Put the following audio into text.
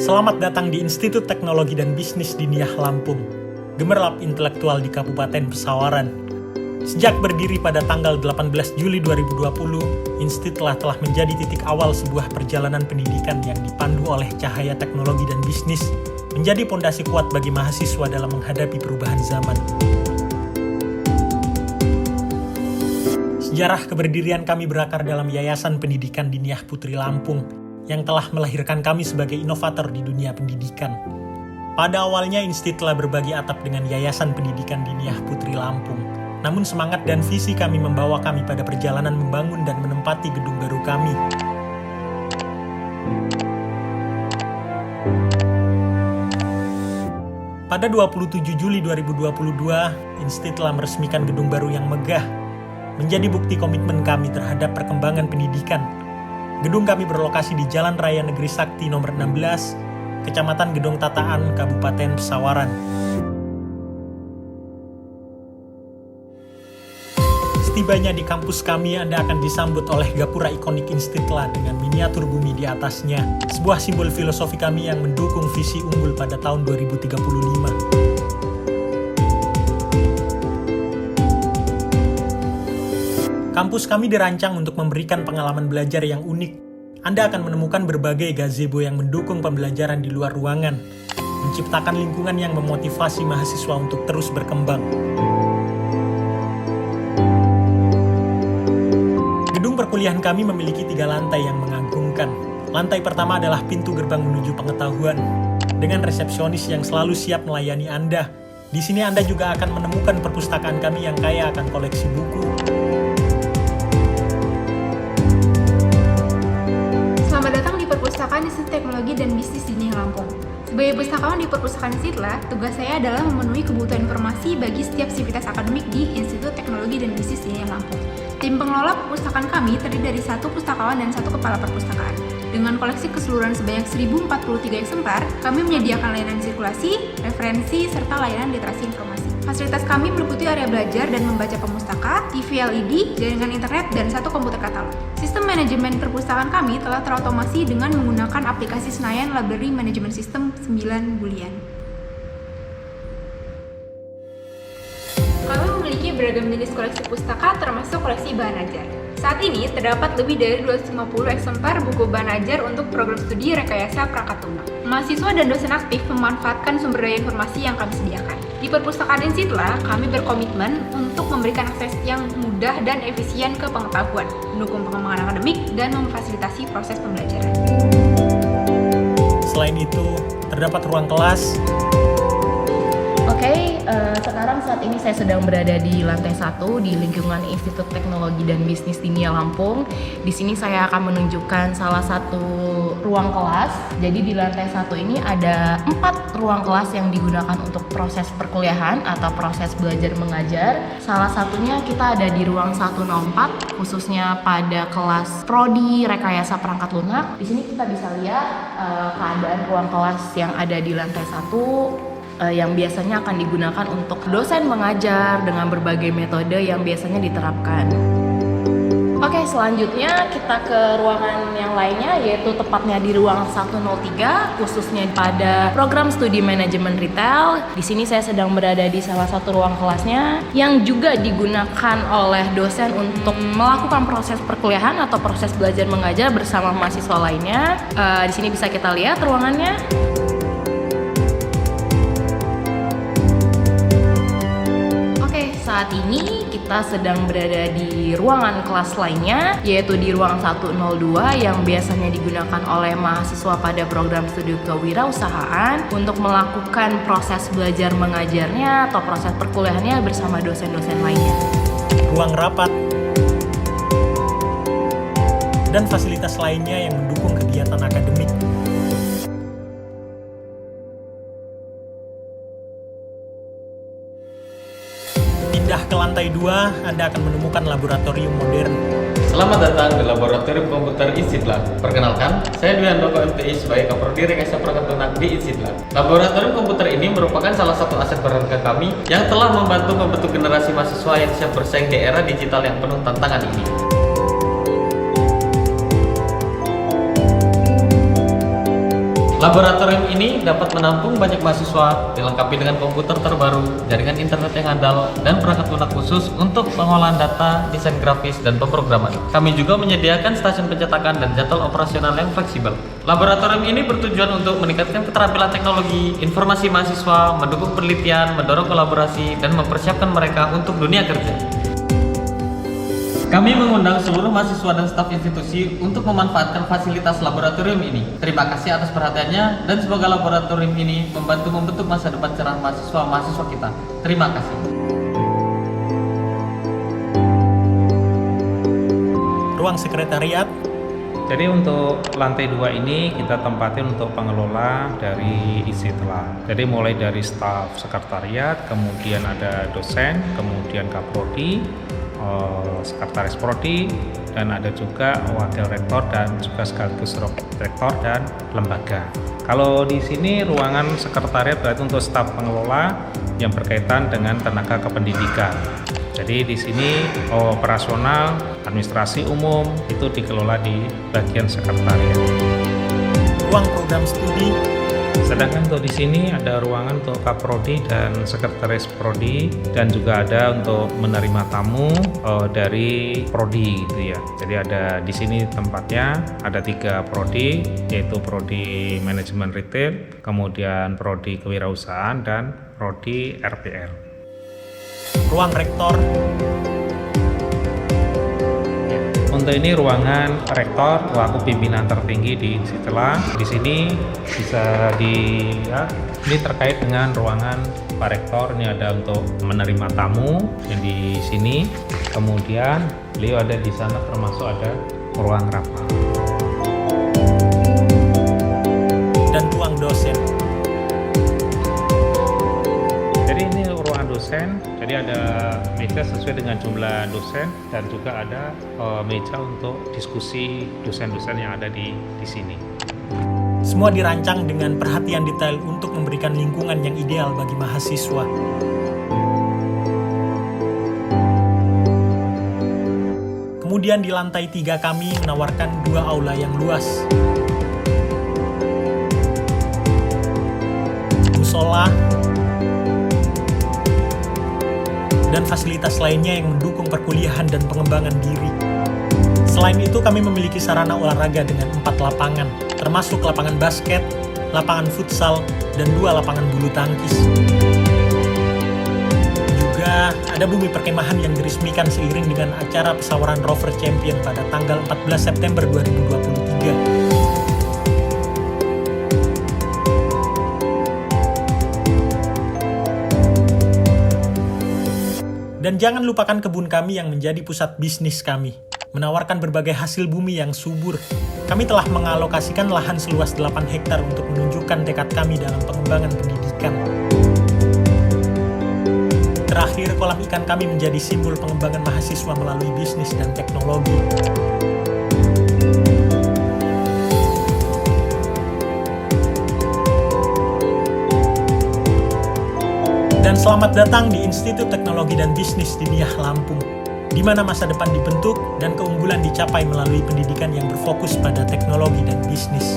Selamat datang di Institut Teknologi dan Bisnis Diniyah Lampung, gemerlap intelektual di Kabupaten Pesawaran. Sejak berdiri pada tanggal 18 Juli 2020, Institut telah menjadi titik awal sebuah perjalanan pendidikan yang dipandu oleh cahaya teknologi dan bisnis, menjadi pondasi kuat bagi mahasiswa dalam menghadapi perubahan zaman. Sejarah keberdirian kami berakar dalam Yayasan Pendidikan Diniyah Putri Lampung yang telah melahirkan kami sebagai inovator di dunia pendidikan. Pada awalnya, Institut telah berbagi atap dengan Yayasan Pendidikan Diniyah Putri Lampung. Namun semangat dan visi kami membawa kami pada perjalanan membangun dan menempati gedung baru kami. Pada 27 Juli 2022, Institut telah meresmikan gedung baru yang megah, menjadi bukti komitmen kami terhadap perkembangan pendidikan. Gedung kami berlokasi di Jalan Raya Negeri Sakti nomor 16, Kecamatan Gedong Tataan, Kabupaten Pesawaran. Setibanya di kampus kami, Anda akan disambut oleh gapura ikonik Institut dengan miniatur bumi di atasnya, sebuah simbol filosofi kami yang mendukung visi unggul pada tahun 2035. Kampus kami dirancang untuk memberikan pengalaman belajar yang unik. Anda akan menemukan berbagai gazebo yang mendukung pembelajaran di luar ruangan, menciptakan lingkungan yang memotivasi mahasiswa untuk terus berkembang. Gedung perkuliahan kami memiliki 3 lantai yang mengagumkan. Lantai pertama adalah pintu gerbang menuju pengetahuan, dengan resepsionis yang selalu siap melayani Anda. Di sini Anda juga akan menemukan perpustakaan kami yang kaya akan koleksi buku. Perpustakaan Institut Teknologi dan Bisnis Diniyah Lampung. Sebagai pustakawan di perpustakaan Institut, tugas saya adalah memenuhi kebutuhan informasi bagi setiap sivitas akademik di Institut Teknologi dan Bisnis Diniyah Lampung. Tim pengelola perpustakaan kami terdiri dari 1 pustakawan dan 1 kepala perpustakaan. Dengan koleksi keseluruhan sebanyak 1043 eksemplar, kami menyediakan layanan sirkulasi, referensi, serta layanan literasi informasi. Fasilitas kami meliputi area belajar dan membaca pemustaka, TV LED, jaringan internet, dan 1 komputer katalog. Sistem manajemen perpustakaan kami telah terotomasi dengan menggunakan aplikasi Senayan Library Management System 9 Bulian. Kami memiliki beragam jenis koleksi pustaka termasuk koleksi bahan ajar. Saat ini terdapat lebih dari 250 eksemplar buku bahan ajar untuk program studi rekayasa perangkat lunak. Mahasiswa dan dosen aktif memanfaatkan sumber daya informasi yang kami sediakan. Di perpustakaan Institut, kami berkomitmen untuk memberikan akses yang mudah dan efisien ke pengetahuan, mendukung pengembangan akademik, dan memfasilitasi proses pembelajaran. Selain itu, terdapat ruang kelas. Sekarang saat ini saya sedang berada di lantai 1 di lingkungan Institut Teknologi dan Bisnis Diniyah Lampung. Di sini saya akan menunjukkan salah satu ruang kelas. Jadi di lantai 1 ini ada 4 ruang kelas yang digunakan untuk proses perkuliahan atau proses belajar mengajar. Salah satunya kita ada di ruang 104, khususnya pada kelas Prodi Rekayasa Perangkat Lunak. Di sini kita bisa lihat keadaan ruang kelas yang ada di lantai 1. Yang biasanya akan digunakan untuk dosen mengajar dengan berbagai metode yang biasanya diterapkan. Oke, selanjutnya kita ke ruangan yang lainnya, yaitu tepatnya di ruang 103, khususnya pada program studi manajemen retail. Di sini saya sedang berada di salah satu ruang kelasnya yang juga digunakan oleh dosen untuk melakukan proses perkuliahan atau proses belajar mengajar bersama mahasiswa lainnya. Di sini bisa kita lihat ruangannya. Saat ini kita sedang berada di ruangan kelas lainnya, yaitu di ruang 102 yang biasanya digunakan oleh mahasiswa pada program studi kewirausahaan untuk melakukan proses belajar mengajarnya atau proses perkuliahannya bersama dosen-dosen lainnya. Ruang rapat dan fasilitas lainnya yang mendukung kegiatan akademik. Pindah ke lantai 2, Anda akan menemukan laboratorium modern. Selamat datang di Laboratorium Komputer Institut. Perkenalkan, saya Dwi Handoko MTI sebagai Kaprodi Rekayasa Perangkat Lunak di Institut. Laboratorium komputer ini merupakan salah satu aset berharga kami yang telah membantu membentuk generasi mahasiswa yang siap bersaing di era digital yang penuh tantangan ini. Laboratorium ini dapat menampung banyak mahasiswa, dilengkapi dengan komputer terbaru, jaringan internet yang andal, dan perangkat lunak khusus untuk pengolahan data, desain grafis, dan pemrograman. Kami juga menyediakan stasiun pencetakan dan jadwal operasional yang fleksibel. Laboratorium ini bertujuan untuk meningkatkan keterampilan teknologi, informasi mahasiswa, mendukung penelitian, mendorong kolaborasi, dan mempersiapkan mereka untuk dunia kerja. Kami mengundang seluruh mahasiswa dan staf institusi untuk memanfaatkan fasilitas laboratorium ini. Terima kasih atas perhatiannya, dan semoga laboratorium ini membantu membentuk masa depan cerah mahasiswa-mahasiswa kita. Terima kasih. Ruang sekretariat. Jadi untuk lantai 2 ini kita tempatin untuk pengelola dari Isitla. Jadi mulai dari staf sekretariat, kemudian ada dosen, kemudian kaprodi, sekretaris prodi, dan ada juga wakil rektor dan juga sekaligus rektor dan lembaga. Kalau di sini ruangan sekretariat berarti untuk staf pengelola yang berkaitan dengan tenaga kependidikan. Jadi di sini operasional, administrasi umum itu dikelola di bagian sekretariat. Ruang program studi. Sedangkan untuk di sini ada ruangan untuk kaprodi dan sekretaris prodi, dan juga ada untuk menerima tamu dari prodi gitu ya. Jadi ada di sini tempatnya ada 3 prodi, yaitu prodi manajemen retail, kemudian prodi kewirausahaan, dan prodi RPL. Ruang rektor. Untuk ini ruangan rektor selaku pimpinan tertinggi di Insitla. Di sini bisa dilihat ini terkait dengan ruangan Pak Rektor. Ini ada untuk menerima tamu yang di sini. Kemudian beliau ada di sana, termasuk ada ruang rapat. Dan ruang dosen. Jadi ini ruangan dosen. Jadi ada meja sesuai dengan jumlah dosen, dan juga ada meja untuk diskusi dosen-dosen yang ada di sini. Semua dirancang dengan perhatian detail untuk memberikan lingkungan yang ideal bagi mahasiswa. Kemudian di lantai 3 kami menawarkan 2 aula yang luas. Musola dan fasilitas lainnya yang mendukung perkuliahan dan pengembangan diri. Selain itu, kami memiliki sarana olahraga dengan 4 lapangan, termasuk lapangan basket, lapangan futsal, dan 2 lapangan bulu tangkis. Juga ada bumi perkemahan yang diresmikan seiring dengan acara pesawaran Rover Champion pada tanggal 14 September 2023. Dan jangan lupakan kebun kami yang menjadi pusat bisnis kami, menawarkan berbagai hasil bumi yang subur. Kami telah mengalokasikan lahan seluas 8 hektar untuk menunjukkan tekad kami dalam pengembangan pendidikan. Terakhir, kolam ikan kami menjadi simbol pengembangan mahasiswa melalui bisnis dan teknologi. Dan selamat datang di Institut Teknologi dan Bisnis Diniyah Lampung, di mana masa depan dibentuk dan keunggulan dicapai melalui pendidikan yang berfokus pada teknologi dan bisnis.